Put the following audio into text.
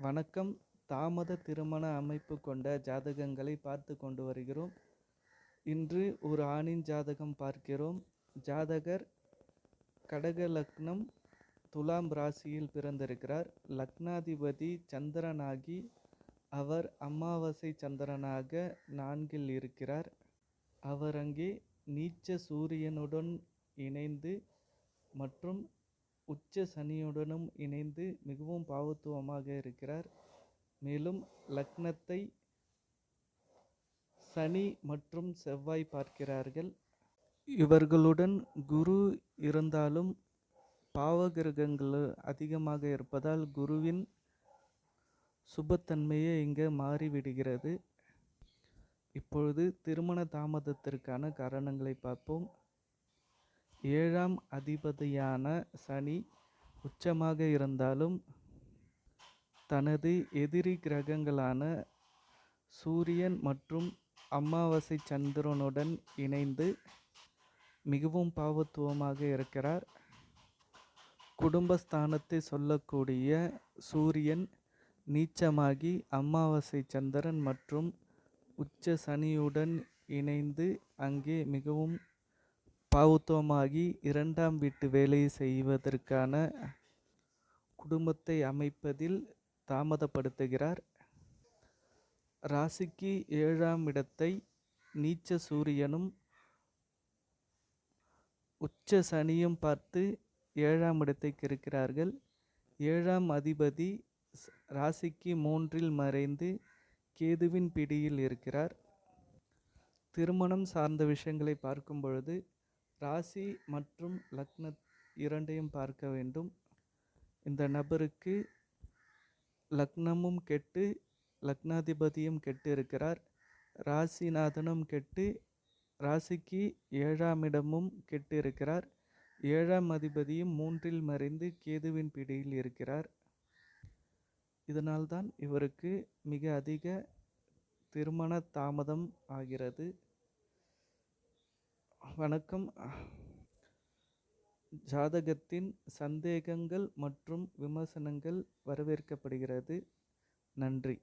வணக்கம். தாமத திருமண அமைப்பு கொண்ட ஜாதகங்களை பார்த்து கொண்டு வருகிறோம். இன்று ஒரு ஆணின் ஜாதகம் பார்க்கிறோம். ஜாதகர் கடக லக்னம், துலாம் ராசியில் பிறந்திருக்கிறார். லக்னாதிபதி சந்திரனாகி அவர் அமாவாசை சந்திரனாக 4இல் இருக்கிறார். அவர் அங்கே நீச்ச சூரியனுடன் இணைந்து மற்றும் உச்ச சனியுடனும் இணைந்து மிகவும் பாவத்துவமாக இருக்கிறார். மேலும் லக்னத்தை சனி மற்றும் செவ்வாய் பார்க்கிறார்கள். இவர்களுடன் குரு இருந்தாலும் பாவகிரகங்கள் அதிகமாக இருப்பதால் குருவின் சுபத்தன்மையே இங்கே மாறிவிடுகிறது. இப்பொழுது திருமண தாமதத்திற்கான காரணங்களை பார்ப்போம். 7ஆம் அதிபதியான சனி உச்சமாக இருந்தாலும் தனது எதிரி கிரகங்களான சூரியன் மற்றும் அமாவாசை சந்திரனுடன் இணைந்து மிகவும் பாவத்துவமாக இருக்கிறார். குடும்பஸ்தானத்தை சொல்லக்கூடிய சூரியன் நீச்சமாகி அமாவாசை சந்திரன் மற்றும் உச்ச சனியுடன் இணைந்து அங்கே மிகவும் பாவத்துவமாகி 2ஆம் வீட்டு வேலையை செய்வதற்கான குடும்பத்தை அமைப்பதில் தாமதப்படுத்துகிறார். ராசிக்கு 7ஆம் இடத்தை நீச்ச சூரியனும் உச்ச சனியும் பார்த்து 7ஆம் இடத்தை கெடுக்கிறார்கள். 7ஆம் அதிபதி ராசிக்கு 3இல் மறைந்து கேதுவின் பிடியில் இருக்கிறார். திருமணம் சார்ந்த விஷயங்களை பார்க்கும் பொழுது ராசி மற்றும் லக்ன இரண்டையும் பார்க்க வேண்டும். இந்த நபருக்கு லக்னமும் கெட்டு லக்னாதிபதியும் கெட்டு இருக்கிறார். ராசிநாதனும் கெட்டு ராசிக்கு 7ஆம் இடமும் கெட்டு இருக்கிறார். 7ஆம் அதிபதியும் 3இல் மறைந்து கேதுவின் பிடியில் இருக்கிறார். இதனால்தான் இவருக்கு மிக அதிக திருமண தாமதம் ஆகிறது. வணக்கம். ஜாதகத்தின் சந்தேகங்கள் மற்றும் விமர்சனங்கள் வரவேற்கப்படுகிறது. நன்றி.